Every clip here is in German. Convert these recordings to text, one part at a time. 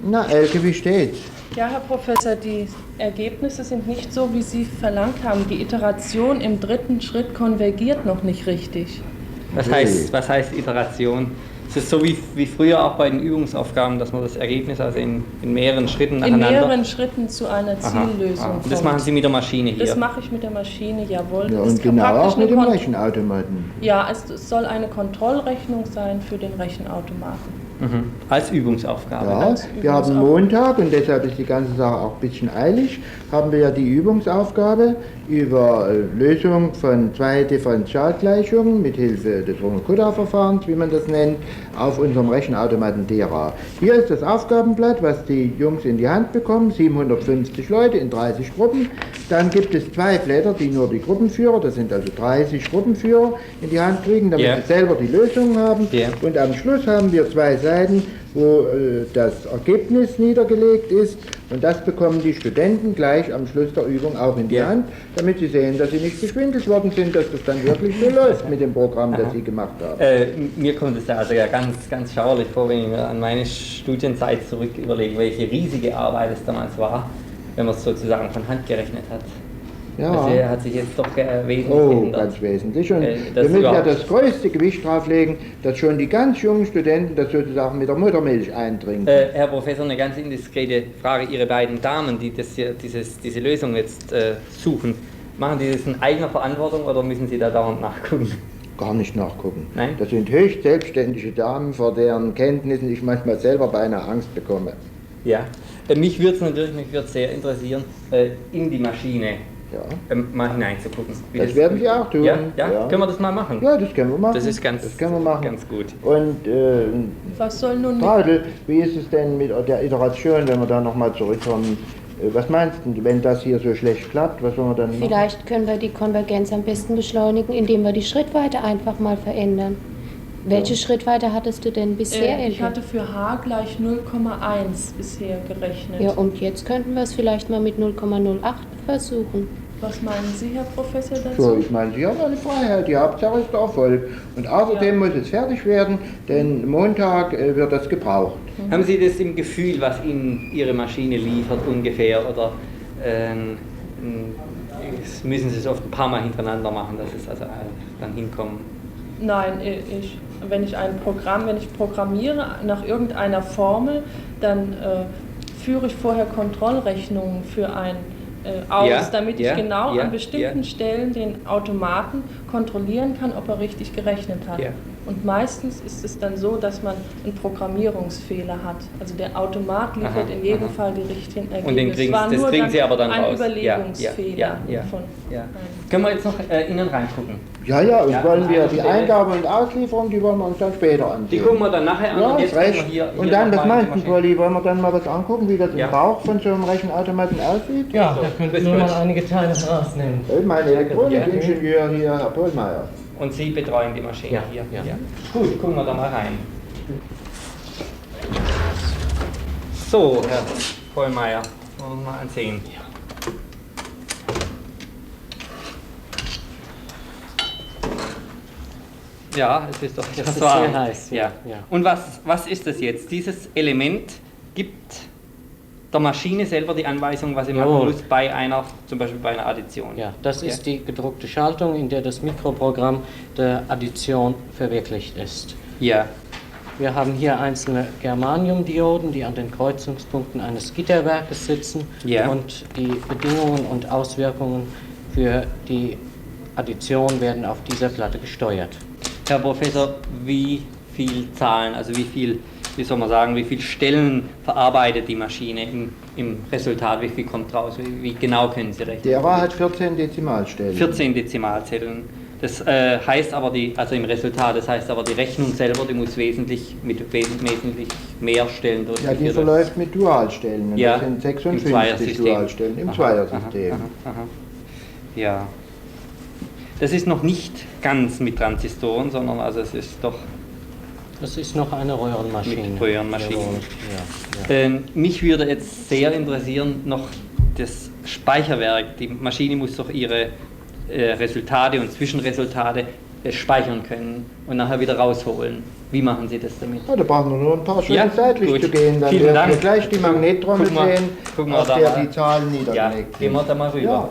Na, Elke, wie steht's? Ja, Herr Professor, die Ergebnisse sind nicht so, wie Sie verlangt haben. Die Iteration im dritten Schritt konvergiert noch nicht richtig. Was heißt Iteration? Es ist so wie früher auch bei den Übungsaufgaben, dass man das Ergebnis also in mehreren Schritten nacheinander... In mehreren Schritten zu einer Ziellösung kommt. Und das machen Sie mit der Maschine hier? Das mache ich mit der Maschine, jawohl. Ja, und genau auch mit dem Rechenautomaten. Ja, es soll eine Kontrollrechnung sein für den Rechenautomaten. Mhm. Als Übungsaufgabe. Ja, wir haben Montag, und deshalb ist die ganze Sache auch ein bisschen eilig, haben wir ja die Übungsaufgabe über Lösung von 2 Differentialgleichungen mit Hilfe des Runge-Kutta-Verfahrens, wie man das nennt, auf unserem Rechenautomaten DERA. Hier ist das Aufgabenblatt, was die Jungs in die Hand bekommen, 750 Leute in 30 Gruppen. Dann gibt es 2 Blätter, die nur die Gruppenführer, das sind also 30 Gruppenführer, in die Hand kriegen, damit sie selber die Lösungen haben. Und am Schluss haben wir 2 Seiten, wo das Ergebnis niedergelegt ist, und das bekommen die Studenten gleich am Schluss der Übung auch in die Hand, damit sie sehen, dass sie nicht geschwindelt worden sind, dass das dann wirklich so läuft mit dem Programm, das sie gemacht haben. Mir kommt es also ja ganz schauerlich vor, wenn ich mir an meine Studienzeit zurück überlege, welche riesige Arbeit es damals war, wenn man es sozusagen von Hand gerechnet hat. Ja. Also hat sich jetzt doch wesentlich geändert. Ganz wesentlich. Und wir müssen ja das größte Gewicht drauf legen, dass schon die ganz jungen Studenten das sozusagen mit der Muttermilch eintrinken. Herr Professor, eine ganz indiskrete Frage. Ihre beiden Damen, die diese Lösung jetzt suchen, machen die das in eigener Verantwortung oder müssen Sie da dauernd nachgucken? Gar nicht nachgucken. Nein? Das sind höchst selbstständige Damen, vor deren Kenntnissen ich manchmal selber beinahe Angst bekomme. Ja. Mich würde es sehr interessieren, in die Maschine mal hineinzugucken. Das werden wir auch tun. Ja? Können wir das mal machen? Ja, das können wir machen. Das ist ganz gut. Und was soll nun Tadel, wie ist es denn mit der Iteration, wenn wir da nochmal zurückkommen? Was meinst du, wenn das hier so schlecht klappt, was wollen wir dann machen? Vielleicht können wir die Konvergenz am besten beschleunigen, indem wir die Schrittweite einfach mal verändern. Welche Schrittweite hattest du denn bisher? Ich hatte für h gleich 0,1 bisher gerechnet. Ja, und jetzt könnten wir es vielleicht mal mit 0,08 versuchen. Was meinen Sie, Herr Professor, dazu? So, ich meine, Sie haben eine Freiheit, die Hauptsache ist der Erfolg. Und außerdem muss es fertig werden, denn Montag wird das gebraucht. Haben Sie das im Gefühl, was Ihnen Ihre Maschine liefert ungefähr, oder müssen Sie es oft ein paar Mal hintereinander machen, dass es also dann hinkommen? Nein, wenn ich programmiere nach irgendeiner Formel, dann führe ich vorher Kontrollrechnungen für ein aus, damit ich genau an bestimmten Stellen den Automaten kontrollieren kann, ob er richtig gerechnet hat. Ja. Und meistens ist es dann so, dass man einen Programmierungsfehler hat. Also der Automat liefert in jedem Fall die richtigen Ergebnisse. Und das kriegen Sie aber dann ein raus. Überlegungsfehler. Können wir jetzt noch innen reingucken? Ja, und wollen wir die Eingabe und Auslieferung, die wollen wir uns dann später ansehen. Die gucken wir dann nachher an. Ja, und jetzt recht. hier und dann, was meinst du, Polly, wollen wir dann mal was angucken, wie das im Bauch von so einem Rechenautomaten aussieht? Ja, da können wir mal einige Teile herausnehmen. Mein Elektronikingenieur hier, Herr Pohlmeier. Und Sie betreuen die Maschine hier. Gut, gucken wir da mal rein. So, Herr Pohlmeier, wollen wir mal ansehen. Ja, es ist doch das warm. Sehr heiß. Ja. Und was ist das jetzt? Dieses Element gibt der Maschine selber die Anweisung, was sie machen muss zum Beispiel bei einer Addition. Ja, das ist die gedruckte Schaltung, in der das Mikroprogramm der Addition verwirklicht ist. Ja. Wir haben hier einzelne Germaniumdioden, die an den Kreuzungspunkten eines Gitterwerkes sitzen und die Bedingungen und Auswirkungen für die Addition werden auf dieser Platte gesteuert. Herr Professor, wie viel Zahlen, also wie viel Stellen verarbeitet die Maschine im Resultat, wie viel kommt raus, wie genau können Sie rechnen? Der hat 14 Dezimalstellen. 14 Dezimalzellen. Das heißt aber, im Resultat, das heißt aber, die Rechnung selber, die muss wesentlich mehr Stellen durchgeführt werden. Ja, die verläuft mit Dualstellen. Und das sind 56 Dualstellen im Zweiersystem. Ja. Das ist noch nicht ganz mit Transistoren, sondern also es ist doch... Das ist noch eine Röhrenmaschine. Mit Röhrenmaschine. Ja. Mich würde jetzt sehr interessieren, noch das Speicherwerk. Die Maschine muss doch ihre Resultate und Zwischenresultate speichern können und nachher wieder rausholen. Wie machen Sie das damit? Ja, da brauchen wir nur ein paar Schritte seitlich gut. zu gehen, dann Vielen werden Dank. wir gleich die Magnettrommel sehen, auf da der mal. die Zahlen Ja, niedergelegt gehen wir sind. da mal rüber. Ja.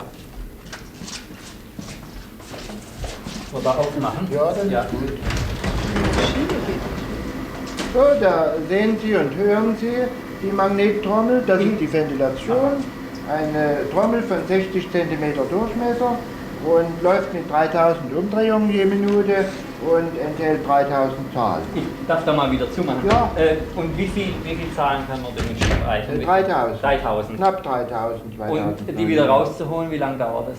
Oder aufmachen? Ja, das ist gut. So, da sehen Sie und hören Sie die Magnettrommel, das ist die Ventilation, eine Trommel von 60 cm Durchmesser und läuft mit 3000 Umdrehungen je Minute und enthält 3000 Zahlen. Ich darf da mal wieder zumachen. Ja. Und wie viel Zahlen kann man denn speichern? 3000. 3000. Knapp 3000, 2000. Und die wieder rauszuholen, wie lange dauert das?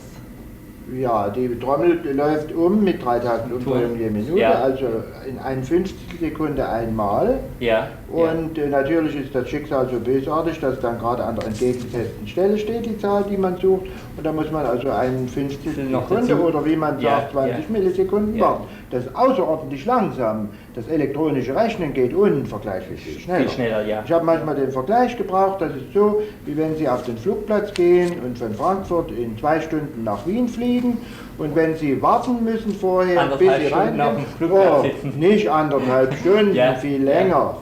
Ja, die Trommel läuft mit 3000 Umdrehungen je Minute, Ja. also in 1/50 Sekunde einmal. Ja. Und natürlich ist das Schicksal so bösartig, dass dann gerade an der entgegengesetzten Stelle steht, die Zahl, die man sucht. Und da muss man also 1/50 Noch Sekunde dazu. oder wie man Ja, sagt, 20 ja. Millisekunden Ja. warten. Das ist außerordentlich langsam. Das elektronische Rechnen geht unvergleichlich viel schneller. Viel schneller, ja. Ich habe manchmal den Vergleich gebraucht, das ist so, wie wenn Sie auf den Flugplatz gehen und von Frankfurt in 2 Stunden nach Wien fliegen. Und wenn Sie warten müssen vorher, bis Anderthalb Sie Stunden auf reingehen, dem Flugplatz sitzen. nicht 1,5 Stunden, Ja, viel ja. länger,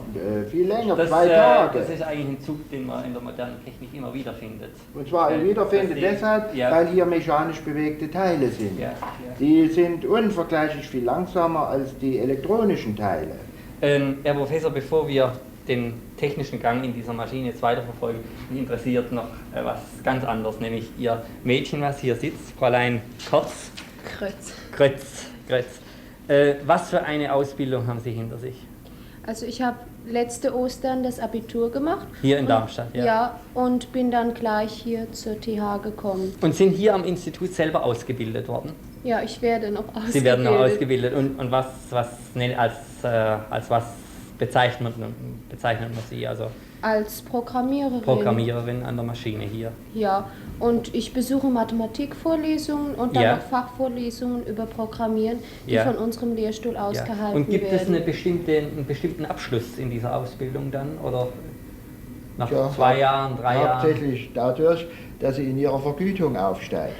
2 Das Tage. ist eigentlich ein Zug, den man in der modernen Technik immer wieder findet. Und zwar wiederfindet deshalb, Ja. weil hier mechanisch bewegte Teile sind. Ja, ja. Die sind unvergleichlich viel langsamer als die elektronischen Teile. Herr Professor, bevor wir den technischen Gang in dieser Maschine jetzt weiterverfolgen, mich interessiert noch was ganz anderes, nämlich Ihr Mädchen, was hier sitzt, Fräulein Krötz. Was für eine Ausbildung haben Sie hinter sich? Also ich habe letzte Ostern das Abitur gemacht. Hier in Darmstadt, ja. Ja, und bin dann gleich hier zur TH gekommen. Und sind hier am Institut selber ausgebildet worden? Ja, ich werde noch ausgebildet. Sie werden noch ausgebildet. Und was als was bezeichnet man Sie? Also Als Programmiererin. Programmiererin an der Maschine hier. Ja, und ich besuche Mathematikvorlesungen und dann Ja. noch Fachvorlesungen über Programmieren, die Ja. von unserem Lehrstuhl ausgehalten Und gibt es werden. einen bestimmten Abschluss in dieser Ausbildung dann? Oder nach Ja, 2 Jahren, 3 Jahren? Hauptsächlich dadurch, dass sie in ihrer Vergütung aufsteigt.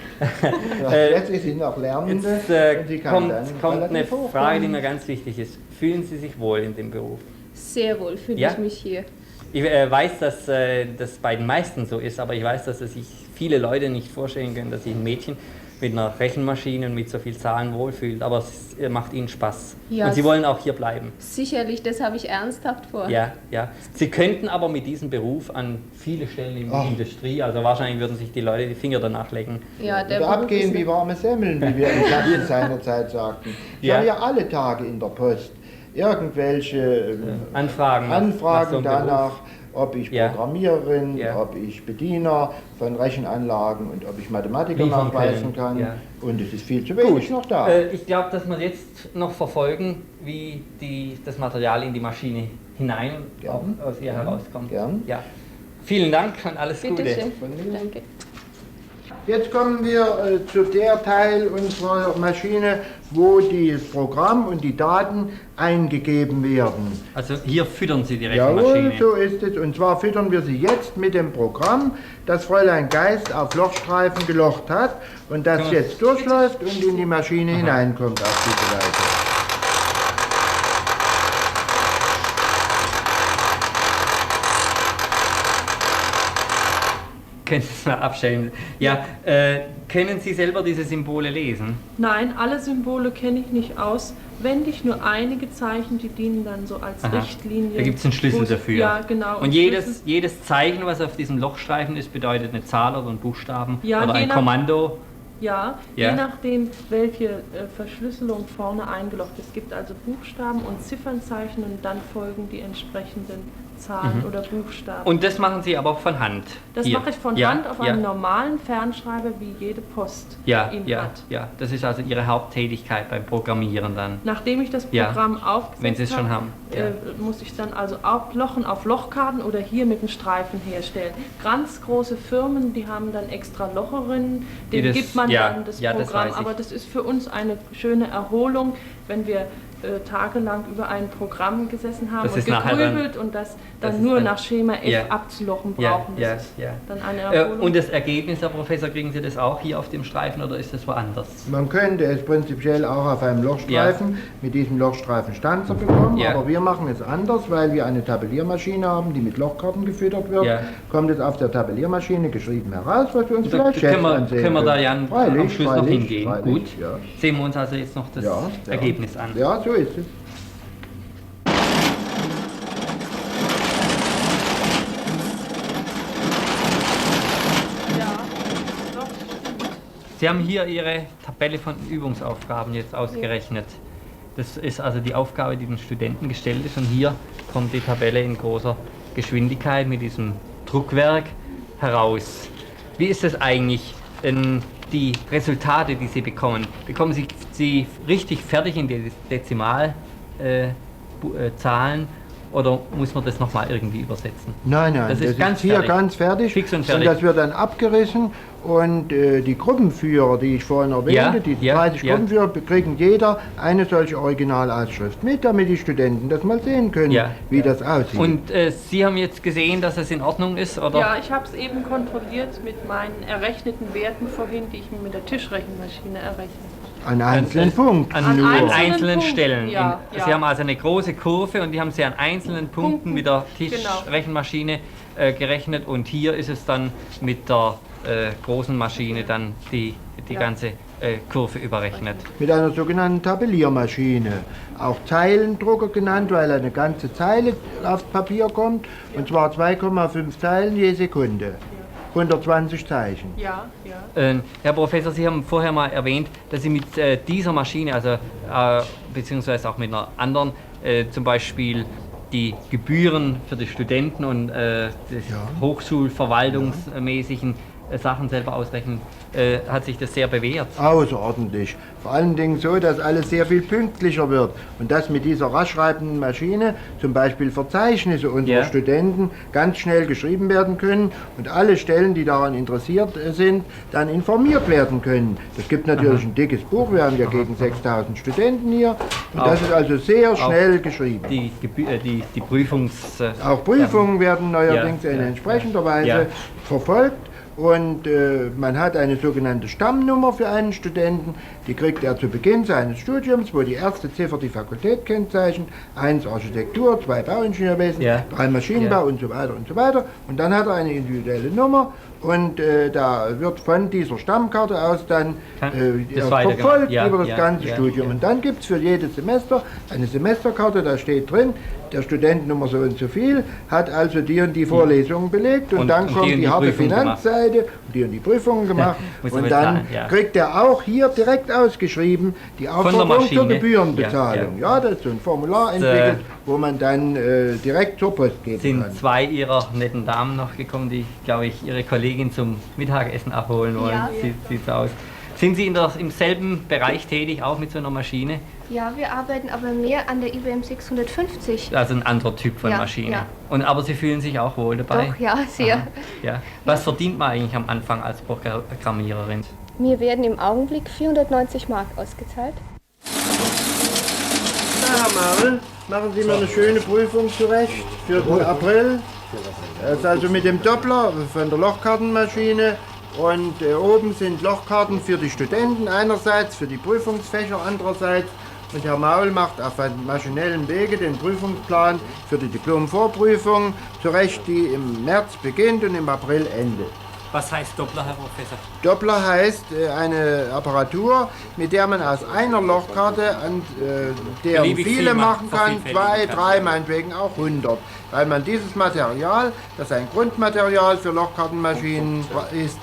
Jetzt ist sie noch Lernende Jetzt und sie kann dann kommt eine relativ hoch Frage, die kommen. mir ganz wichtig ist. Fühlen Sie sich wohl in dem Beruf? Sehr wohl fühle Ja? ich mich hier. Ich weiß, dass das bei den meisten so ist, aber ich weiß, dass sich viele Leute nicht vorstellen können, dass sich ein Mädchen mit einer Rechenmaschine und mit so viel Zahlen wohlfühlt, aber es macht ihnen Spaß. Ja, und sie wollen auch hier bleiben. Sicherlich, das habe ich ernsthaft vor. Ja, ja. Sie könnten aber mit diesem Beruf an viele Stellen in der Industrie, also wahrscheinlich würden sich die Leute die Finger danach lecken. Ja, der Oder Beruf abgehen ist wie warme Semmeln, wie wir in Sachsen seinerzeit sagten. Ich Ja. habe ja alle Tage in der Post irgendwelche Anfragen nach so einem danach, ob ich Ja. Programmiererin, Ja. ob ich Bediener von Rechenanlagen und ob ich Mathematiker Liefern nachweisen können. kann. Ja. Und es ist viel zu wenig noch da. Ich glaube, dass wir jetzt noch verfolgen, wie das Material in die Maschine hinein und Gern. auch aus ihr herauskommt. Gern. Ja. Vielen Dank und alles Bitte Gute. schön. Von mir. Danke. Jetzt kommen wir zu der Teil unserer Maschine, wo das Programm und die Daten eingegeben werden. Also hier füttern Sie die Jawohl, Rechenmaschine. so ist es. Und zwar füttern wir sie jetzt mit dem Programm, das Fräulein Geist auf Lochstreifen gelocht hat und das Kann man- jetzt durchläuft und in die Maschine hineinkommt auf diese Weise. Können Sie es mal abstellen? Ja, können Sie selber diese Symbole lesen? Nein, alle Symbole kenne ich nicht auswendig, nur einige Zeichen, die dienen dann so als Aha. Richtlinie. Da gibt es einen Schlüssel wo es- dafür. Ja, genau. Und jedes Zeichen, was auf diesem Lochstreifen ist, bedeutet eine Zahl oder einen Buchstaben Ja, oder je ein nach- Kommando. Ja, Ja. je nachdem, welche Verschlüsselung vorne eingeloggt ist. Es gibt also Buchstaben und Ziffernzeichen und dann folgen die entsprechenden Zahlen oder Buchstaben. Und das machen Sie aber auch von Hand? das Hier. mache ich von Ja, Hand auf ja. einem normalen Fernschreiber, wie jede Post Ja, ihn ja, hat. ja. Das ist also Ihre Haupttätigkeit beim Programmieren dann. Nachdem ich das Ja, Programm aufgesetzt wenn Sie es schon haben, ja. muss ich dann also auch Lochen auf Lochkarten oder hier mit einem Streifen herstellen. Ganz große Firmen, die haben dann extra Locherinnen, Die denen das- gibt man ja, dann das ja, das Programm, weiß ich. aber das ist für uns eine schöne Erholung, wenn wir tagelang über ein Programm gesessen haben das und gegrübelt und das dann nur nach Schema F abzulochen brauchen. Das ist dann eine Erholung. Und das Ergebnis, Herr Professor, kriegen Sie das auch hier auf dem Streifen oder ist das woanders? Man könnte es prinzipiell auch auf einem Lochstreifen mit diesem Lochstreifen Stanzer bekommen, aber wir machen es anders, weil wir eine Tabelliermaschine haben, die mit Lochkarten gefüttert wird. Kommt es auf der Tabelliermaschine geschrieben heraus, was wir uns vielleicht schätzen ansehen können wir da ja am Schluss noch hingehen. Freilich, gut, sehen wir uns also jetzt noch das Ergebnis an. Ja, so ist es. Sie haben hier Ihre Tabelle von Übungsaufgaben jetzt ausgerechnet. Das ist also die Aufgabe, die den Studenten gestellt ist. Und hier kommt die Tabelle in großer Geschwindigkeit mit diesem Druckwerk heraus. Wie ist das eigentlich, die Resultate, die Sie bekommen? Bekommen Sie richtig fertig in die Dezimalzahlen? Oder muss man das nochmal irgendwie übersetzen? Nein, das ist ganz hier fertig. Ganz fertig. Fix und fertig. Und das wird dann abgerissen und die Gruppenführer, die ich vorhin erwähnte, die 30 Gruppenführer, kriegen jeder eine solche Originalausschrift mit, damit die Studenten das mal sehen können, wie das aussieht. Und Sie haben jetzt gesehen, dass es in Ordnung ist, oder? Ja, ich habe es eben kontrolliert mit meinen errechneten Werten vorhin, die ich mir mit der Tischrechenmaschine errechne. An einzelnen Punkten. An einzelnen Stellen. Sie haben also eine große Kurve und die haben Sie an einzelnen Punkten mit der Tischrechenmaschine gerechnet und hier ist es dann mit der großen Maschine dann die ganze Kurve überrechnet. Mit einer sogenannten Tabelliermaschine, auch Zeilendrucker genannt, weil eine ganze Zeile aufs Papier kommt und zwar 2,5 Zeilen je Sekunde. 120 Zeichen. Herr Professor, Sie haben vorher mal erwähnt, dass Sie mit dieser Maschine, also beziehungsweise auch mit einer anderen, zum Beispiel die Gebühren für die Studenten und des hochschulverwaltungsmäßigen Sachen selber ausrechnen, hat sich das sehr bewährt. Außerordentlich. Vor allen Dingen so, dass alles sehr viel pünktlicher wird und dass mit dieser raschschreibenden Maschine zum Beispiel Verzeichnisse unserer Studenten ganz schnell geschrieben werden können und alle Stellen, die daran interessiert sind, dann informiert werden können. Es gibt natürlich ein dickes Buch, wir haben ja gegen 6000 Studenten hier und das ist also sehr schnell geschrieben. Die auch Prüfungen werden neuerdings in entsprechender Weise verfolgt. Und man hat eine sogenannte Stammnummer für einen Studenten, die kriegt er zu Beginn seines Studiums, wo die erste Ziffer die Fakultät kennzeichnet, 1 Architektur, 2 Bauingenieurwesen, 3 Maschinenbau und so weiter und so weiter. Und dann hat er eine individuelle Nummer und da wird von dieser Stammkarte aus dann verfolgt über das ganze Studium. Und dann gibt es für jedes Semester eine Semesterkarte, da steht drin, der Studentennummer so und so viel, hat also die und die Vorlesungen belegt und dann kommt die harte Finanzseite und die Prüfungen gemacht und dann kriegt er auch hier direkt ausgeschrieben die Aufforderung zur Gebührenbezahlung. Ja, das ist so ein Formular entwickelt, wo man dann direkt zur Post gehen kann. Sind 2 Ihrer netten Damen noch gekommen, die, glaube ich, Ihre Kollegin zum Mittagessen abholen wollen? Sieht so aus. Sind Sie im selben Bereich tätig, auch mit so einer Maschine? Ja, wir arbeiten aber mehr an der IBM 650. Also ein anderer Typ von Maschine. Aber Sie fühlen sich auch wohl dabei? Doch, ja, sehr. Was verdient man eigentlich am Anfang als Programmiererin? Mir werden im Augenblick 490 Mark ausgezahlt. Na, Herr Marl, machen Sie mir eine schöne Prüfung zurecht für den April. Das ist also mit dem Doppler von der Lochkartenmaschine. Und oben sind Lochkarten für die Studenten einerseits, für die Prüfungsfächer andererseits. Und Herr Maul macht auf einem maschinellen Wege den Prüfungsplan für die Diplom-Vorprüfung zurecht, die im März beginnt und im April endet. Was heißt Doppler, Herr Professor? Doppler heißt eine Apparatur, mit der man aus einer Lochkarte, an der viele machen kann, 2, 3, meinetwegen auch 100. Weil man dieses Material, das ein Grundmaterial für Lochkartenmaschinen ist,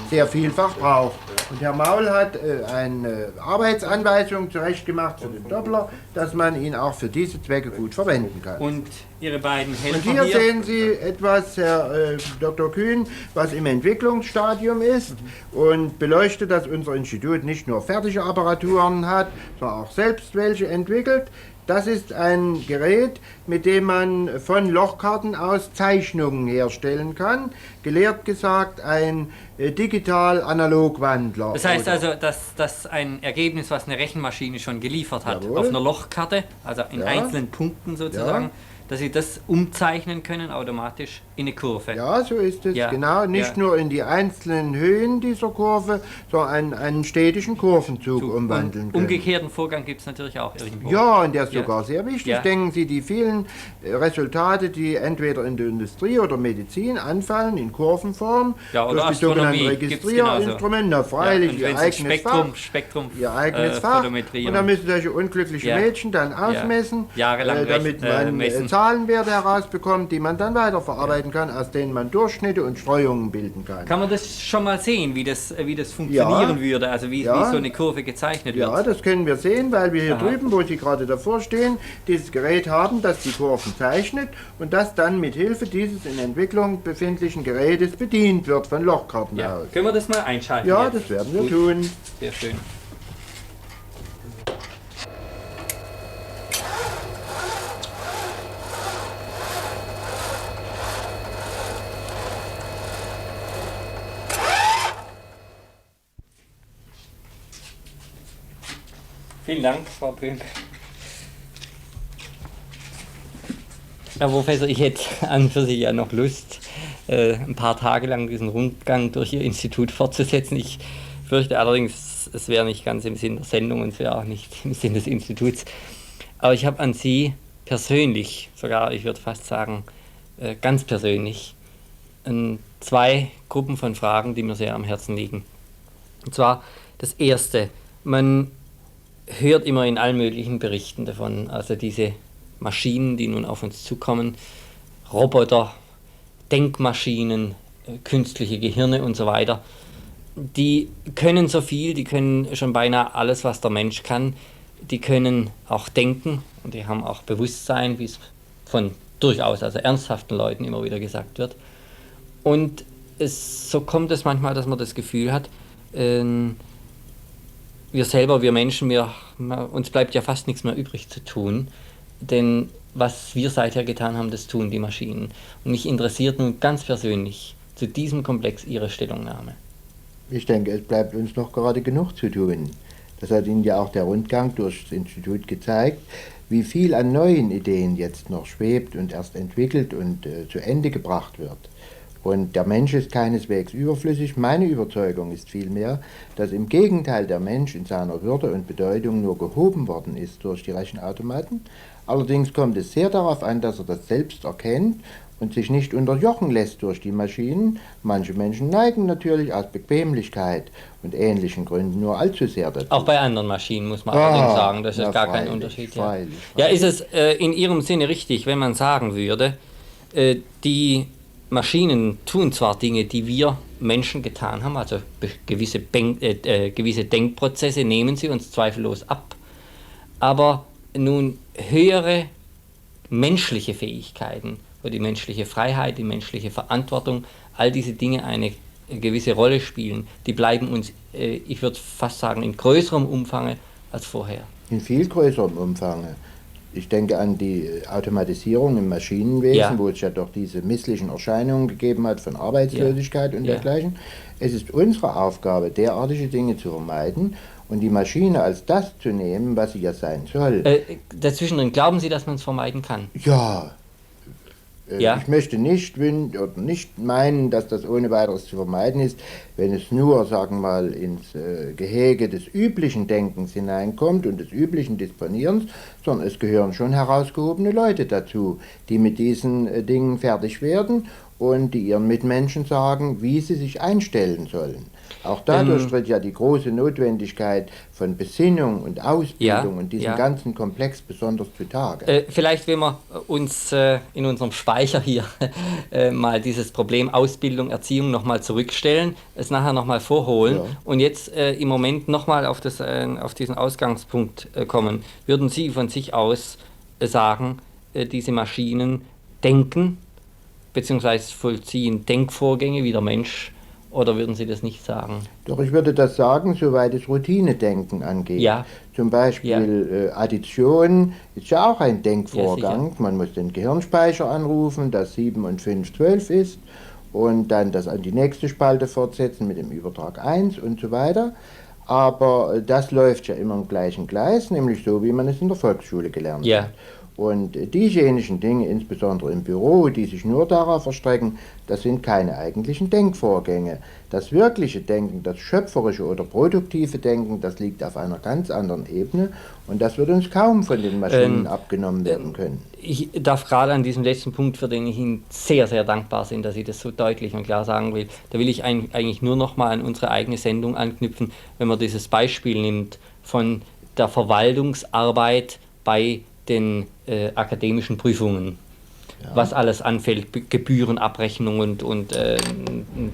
sehr vielfach braucht. Und Herr Maul hat eine Arbeitsanweisung zurechtgemacht für den Doppler, dass man ihn auch für diese Zwecke gut verwenden kann. Und Ihre beiden Helfer Und hier sehen Sie etwas, Herr Dr. Kühn, was im Entwicklungsstadium ist und beleuchtet, dass unser Institut nicht nur fertige Apparaturen hat, sondern auch selbst welche entwickelt. Das ist ein Gerät, mit dem man von Lochkarten aus Zeichnungen herstellen kann. Gelehrt gesagt, ein Digital-Analog-Wandler. Das heißt also, dass das ein Ergebnis, was eine Rechenmaschine schon geliefert hat, Jawohl. auf einer Lochkarte, also in einzelnen Punkten sozusagen, dass Sie das umzeichnen können automatisch in eine Kurve. Ja, so ist es, Ja. genau. Nicht nur in die einzelnen Höhen dieser Kurve, sondern einen städtischen Kurvenzug umwandeln können. Umgekehrten Vorgang gibt es natürlich auch irgendwo. Ja, und der ist sogar sehr wichtig. Ja. Denken Sie, die vielen Resultate, die entweder in der Industrie oder Medizin anfallen, in Kurvenform, Ja, oder durch die sogenannten Astronomie gibt's Registrierinstrumente, na freilich, und ihr wenn Sie eigenes Fach. Ihr eigenes Fach. Photometrie Und dann müssen solche unglückliche Ja. Mädchen dann ausmessen, Jahrelang damit man messen. Zahlenwerte herausbekommt, die man dann weiterverarbeiten kann, aus denen man Durchschnitte und Streuungen bilden kann. Kann man das schon mal sehen, wie das funktionieren würde, also wie so eine Kurve gezeichnet wird? Ja, das können wir sehen, weil wir hier Aha. drüben, wo Sie gerade davor stehen, dieses Gerät haben, das die Kurven zeichnet und das dann mit Hilfe dieses in Entwicklung befindlichen Gerätes bedient wird von Lochkarten Ja. aus. Können wir das mal einschalten? Ja, jetzt? das werden wir Gut. tun. Sehr schön. Vielen Dank, Frau Böhm. Herr Professor, ich hätte an und für sich ja noch Lust, ein paar Tage lang diesen Rundgang durch Ihr Institut fortzusetzen. Ich fürchte allerdings, es wäre nicht ganz im Sinn der Sendung und es wäre auch nicht im Sinn des Instituts. Aber ich habe an Sie persönlich, sogar ich würde fast sagen, ganz persönlich, zwei Gruppen von Fragen, die mir sehr am Herzen liegen. Und zwar das erste, man hört immer in allen möglichen Berichten davon, also diese Maschinen, die nun auf uns zukommen, Roboter, Denkmaschinen, künstliche Gehirne und so weiter, die können so viel, die können schon beinahe alles, was der Mensch kann, die können auch denken und die haben auch Bewusstsein, wie es von durchaus, also ernsthaften Leuten immer wieder gesagt wird. Und so kommt es manchmal, dass man das Gefühl hat, wir selber, wir Menschen, uns bleibt ja fast nichts mehr übrig zu tun, denn was wir seither getan haben, das tun die Maschinen. Und mich interessiert nun ganz persönlich zu diesem Komplex Ihre Stellungnahme. Ich denke, es bleibt uns noch gerade genug zu tun. Das hat Ihnen ja auch der Rundgang durch das Institut gezeigt, wie viel an neuen Ideen jetzt noch schwebt und erst entwickelt und zu Ende gebracht wird. Und der Mensch ist keineswegs überflüssig. Meine Überzeugung ist vielmehr, dass im Gegenteil der Mensch in seiner Würde und Bedeutung nur gehoben worden ist durch die Rechenautomaten. Allerdings kommt es sehr darauf an, dass er das selbst erkennt und sich nicht unterjochen lässt durch die Maschinen. Manche Menschen neigen natürlich aus Bequemlichkeit und ähnlichen Gründen nur allzu sehr dazu. Auch bei anderen Maschinen muss man allerdings sagen, das ist gar kein Unterschied. Freilich. Ja, ist es in Ihrem Sinne richtig, wenn man sagen würde, die Maschinen tun zwar Dinge, die wir Menschen getan haben, also gewisse Denkprozesse nehmen sie uns zweifellos ab, aber nun höhere menschliche Fähigkeiten, wo die menschliche Freiheit, die menschliche Verantwortung, all diese Dinge eine gewisse Rolle spielen, die bleiben uns, ich würde fast sagen, in größerem Umfang als vorher. In viel größerem Umfang. Ich denke an die Automatisierung im Maschinenwesen, Ja. wo es ja doch diese misslichen Erscheinungen gegeben hat von Arbeitslosigkeit und dergleichen. Es ist unsere Aufgabe, derartige Dinge zu vermeiden und die Maschine als das zu nehmen, was sie ja sein soll. Dazwischen, glauben Sie, dass man es vermeiden kann? Ja. Ja. Ich möchte nicht meinen, dass das ohne weiteres zu vermeiden ist, wenn es nur, sagen wir mal, ins Gehege des üblichen Denkens hineinkommt und des üblichen Disponierens, sondern es gehören schon herausgehobene Leute dazu, die mit diesen Dingen fertig werden und die ihren Mitmenschen sagen, wie sie sich einstellen sollen. Auch dadurch tritt ja die große Notwendigkeit von Besinnung und Ausbildung und diesem ganzen Komplex besonders zutage. Vielleicht, wenn wir uns in unserem Speicher hier mal dieses Problem Ausbildung, Erziehung nochmal zurückstellen, es nachher nochmal vorholen und jetzt im Moment nochmal auf diesen Ausgangspunkt kommen. Würden Sie von sich aus sagen, diese Maschinen denken bzw. vollziehen Denkvorgänge wie der Mensch Oder würden Sie das nicht sagen? Doch, ich würde das sagen, soweit es Routinedenken angeht. Ja. Zum Beispiel Addition ist ja auch ein Denkvorgang. Ja, man muss den Gehirnspeicher anrufen, dass 7 und 5 12 ist und dann das an die nächste Spalte fortsetzen mit dem Übertrag 1 und so weiter. Aber das läuft ja immer im gleichen Gleis, nämlich so, wie man es in der Volksschule gelernt hat. Und diejenigen Dinge, insbesondere im Büro, die sich nur darauf erstrecken, das sind keine eigentlichen Denkvorgänge. Das wirkliche Denken, das schöpferische oder produktive Denken, das liegt auf einer ganz anderen Ebene und das wird uns kaum von den Maschinen abgenommen werden können. Ich darf gerade an diesem letzten Punkt, für den ich Ihnen sehr, sehr dankbar bin, dass Sie das so deutlich und klar sagen will, da will ich eigentlich nur noch mal an unsere eigene Sendung anknüpfen, wenn man dieses Beispiel nimmt von der Verwaltungsarbeit bei den akademischen Prüfungen, was alles anfällt, Gebührenabrechnung und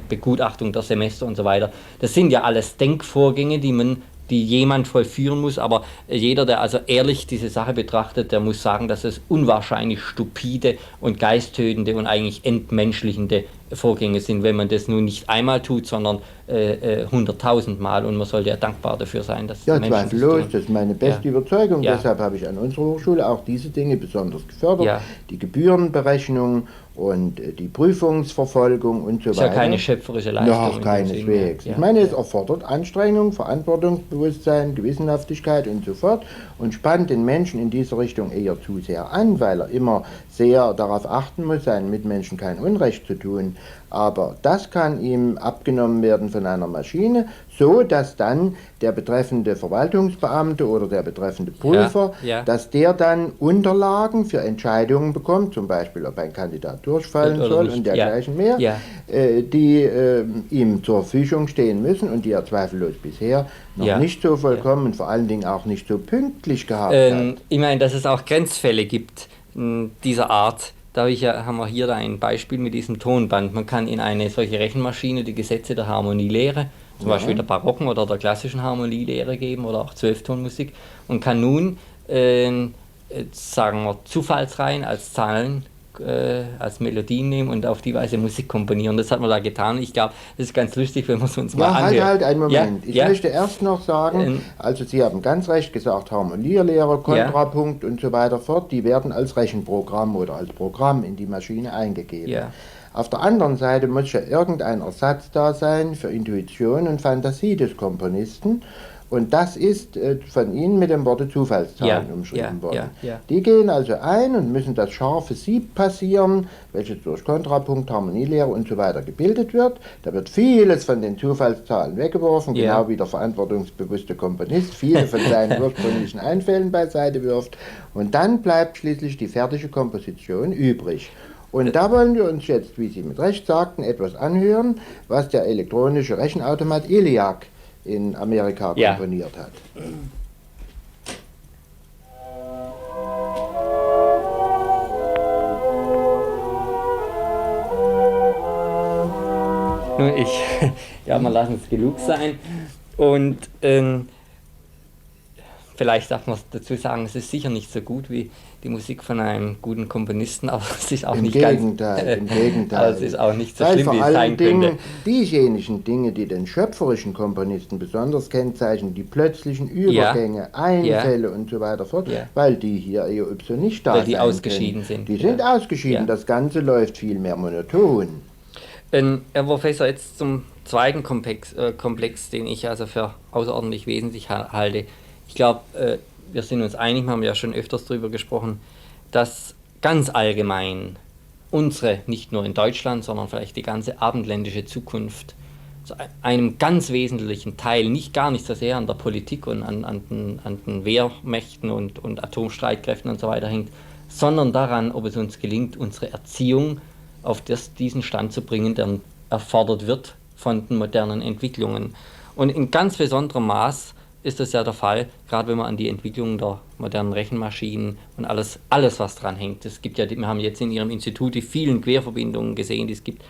Begutachtung der Semester und so weiter. Das sind ja alles Denkvorgänge, die jemand vollführen muss, aber jeder, der also ehrlich diese Sache betrachtet, der muss sagen, dass es unwahrscheinlich stupide und geisttötende und eigentlich entmenschlichende Vorgänge sind, wenn man das nun nicht einmal tut, sondern 100.000 Mal, und man sollte ja dankbar dafür sein, dass ja, Menschen zweifellos, das ist meine beste Überzeugung. Ja. Deshalb habe ich an unserer Hochschule auch diese Dinge besonders gefördert, Ja. die Gebührenberechnung und die Prüfungsverfolgung und so weiter. Ist ja keine schöpferische Leistung. Noch keineswegs. Ja. Ich meine, es erfordert Anstrengung, Verantwortungsbewusstsein, Gewissenhaftigkeit und so fort und spannt den Menschen in diese Richtung eher zu sehr an, weil er immer sehr darauf achten muss, seinen Mitmenschen kein Unrecht zu tun. Aber das kann ihm abgenommen werden von einer Maschine, so dass dann der betreffende Verwaltungsbeamte oder der betreffende Prüfer, dass der dann Unterlagen für Entscheidungen bekommt, zum Beispiel ob ein Kandidat durchfallen soll und dergleichen mehr, die ihm zur Verfügung stehen müssen und die er zweifellos bisher noch nicht so vollkommen und vor allen Dingen auch nicht so pünktlich gehabt hat. Ich meine, dass es auch Grenzfälle gibt dieser Art. Haben wir hier ein Beispiel mit diesem Tonband. Man kann in eine solche Rechenmaschine die Gesetze der Harmonielehre, zum Beispiel der barocken oder der klassischen Harmonielehre geben oder auch Zwölftonmusik und kann nun, sagen wir, Zufallsreihen als Zahlen, als Melodien nehmen und auf die Weise Musik komponieren. Das hat man da getan. Ich glaube, das ist ganz lustig, wenn man es uns mal anhört. Halt einen Moment. Ich möchte erst noch sagen, also Sie haben ganz recht gesagt, Harmonielehre, Kontrapunkt und so weiter fort, die werden als Rechenprogramm oder als Programm in die Maschine eingegeben. Auf der anderen Seite muss ja irgendein Ersatz da sein für Intuition und Fantasie des Komponisten. Und das ist von Ihnen mit dem Worte Zufallszahlen umschrieben worden. Die gehen also ein und müssen das scharfe Sieb passieren, welches durch Kontrapunkt, Harmonielehre und so weiter gebildet wird. Da wird vieles von den Zufallszahlen weggeworfen, genau wie der verantwortungsbewusste Komponist viele von seinen ursprünglichen Einfällen beiseite wirft. Und dann bleibt schließlich die fertige Komposition übrig. Und da wollen wir uns jetzt, wie Sie mit Recht sagten, etwas anhören, was der elektronische Rechenautomat ELIAC in Amerika komponiert hat. Nun, wir lassen es genug sein. Und vielleicht darf man dazu sagen, es ist sicher nicht so gut wie die Musik von einem guten Komponisten, aber es ist auch nicht ganz... Im Gegenteil. Aber es ist auch nicht so schlimm, wie es sein könnte. Diejenigen Dinge, die den schöpferischen Komponisten besonders kennzeichnen, die plötzlichen Übergänge, Einfälle und so weiter fort, weil die hier eo ipso nicht da sind. Weil die ausgeschieden sind. Die sind ausgeschieden, das Ganze läuft viel mehr monoton. Herr Professor, jetzt zum zweiten Komplex, den ich also für außerordentlich wesentlich halte. Ich glaube, wir sind uns einig, wir haben ja schon öfters darüber gesprochen, dass ganz allgemein unsere, nicht nur in Deutschland, sondern vielleicht die ganze abendländische Zukunft zu einem ganz wesentlichen Teil, gar nicht so sehr an der Politik und an den Wehrmächten und Atomstreitkräften und so weiter hängt, sondern daran, ob es uns gelingt, unsere Erziehung auf diesen Stand zu bringen, der erfordert wird von den modernen Entwicklungen. Und in ganz besonderem Maß ist das ja der Fall, gerade wenn man an die Entwicklung der modernen Rechenmaschinen und alles was dran hängt. Es gibt ja, wir haben jetzt in Ihrem Institut die vielen Querverbindungen gesehen, die es gibt,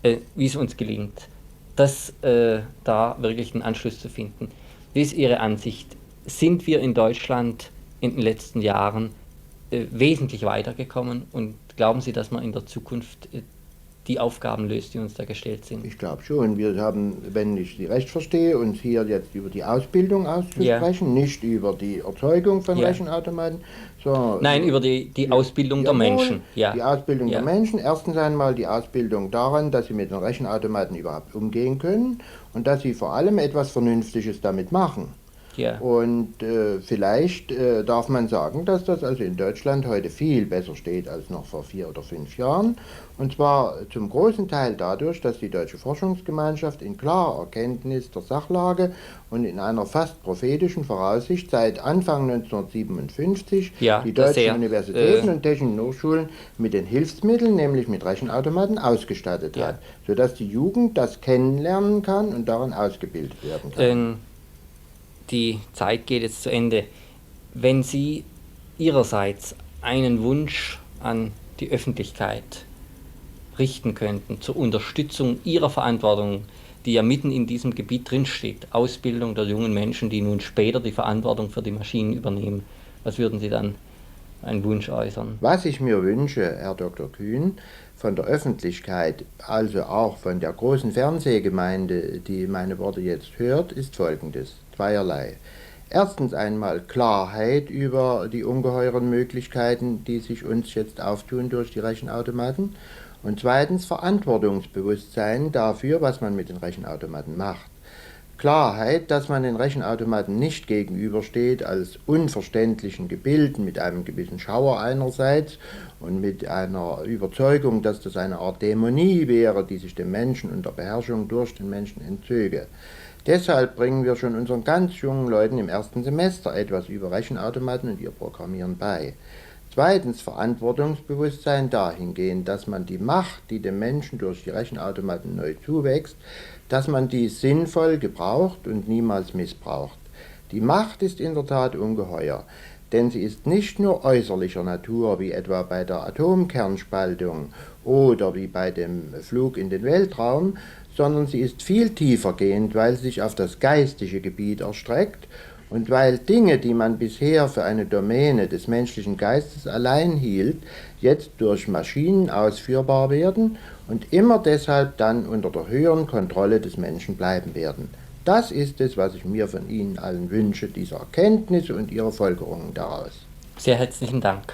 wie es uns gelingt, da wirklich einen Anschluss zu finden. Wie ist Ihre Ansicht? Sind wir in Deutschland in den letzten Jahren wesentlich weitergekommen und glauben Sie, dass wir in der Zukunft die Aufgaben löst, die uns da gestellt sind. Ich glaube schon. Wir haben, wenn ich Sie recht verstehe, uns hier jetzt über die Ausbildung auszusprechen, nicht über die Erzeugung von Rechenautomaten, sondern nein, über die Ausbildung der Menschen. Ja. Die Ausbildung der Menschen. Erstens einmal die Ausbildung daran, dass sie mit den Rechenautomaten überhaupt umgehen können und dass sie vor allem etwas Vernünftiges damit machen. Ja. Und vielleicht darf man sagen, dass das also in Deutschland heute viel besser steht als noch vor 4 oder 5 Jahren. Und zwar zum großen Teil dadurch, dass die deutsche Forschungsgemeinschaft in klarer Erkenntnis der Sachlage und in einer fast prophetischen Voraussicht seit Anfang 1957 die deutschen Universitäten und technischen Hochschulen mit den Hilfsmitteln, nämlich mit Rechenautomaten, ausgestattet hat, sodass die Jugend das kennenlernen kann und daran ausgebildet werden kann. Die Zeit geht jetzt zu Ende. Wenn Sie Ihrerseits einen Wunsch an die Öffentlichkeit richten könnten zur Unterstützung Ihrer Verantwortung, die ja mitten in diesem Gebiet drinsteht, Ausbildung der jungen Menschen, die nun später die Verantwortung für die Maschinen übernehmen, was würden Sie dann einen Wunsch äußern? Was ich mir wünsche, Herr Dr. Kühn, von der Öffentlichkeit, also auch von der großen Fernsehgemeinde, die meine Worte jetzt hört, ist Folgendes: zweierlei. Erstens einmal Klarheit über die ungeheuren Möglichkeiten, die sich uns jetzt auftun durch die Rechenautomaten. Und zweitens Verantwortungsbewusstsein dafür, was man mit den Rechenautomaten macht. Klarheit, dass man den Rechenautomaten nicht gegenübersteht als unverständlichen Gebilden mit einem gewissen Schauer einerseits und mit einer Überzeugung, dass das eine Art Dämonie wäre, die sich dem Menschen und der Beherrschung durch den Menschen entzöge. Deshalb bringen wir schon unseren ganz jungen Leuten im ersten Semester etwas über Rechenautomaten und ihr Programmieren bei. Zweitens Verantwortungsbewusstsein dahingehend, dass man die Macht, die dem Menschen durch die Rechenautomaten neu zuwächst, dass man die sinnvoll gebraucht und niemals missbraucht. Die Macht ist in der Tat ungeheuer, denn sie ist nicht nur äußerlicher Natur, wie etwa bei der Atomkernspaltung oder wie bei dem Flug in den Weltraum, sondern sie ist viel tiefergehend, weil sie sich auf das geistige Gebiet erstreckt und weil Dinge, die man bisher für eine Domäne des menschlichen Geistes allein hielt, jetzt durch Maschinen ausführbar werden und immer deshalb dann unter der höheren Kontrolle des Menschen bleiben werden. Das ist es, was ich mir von Ihnen allen wünsche, diese Erkenntnisse und Ihre Folgerungen daraus. Sehr herzlichen Dank.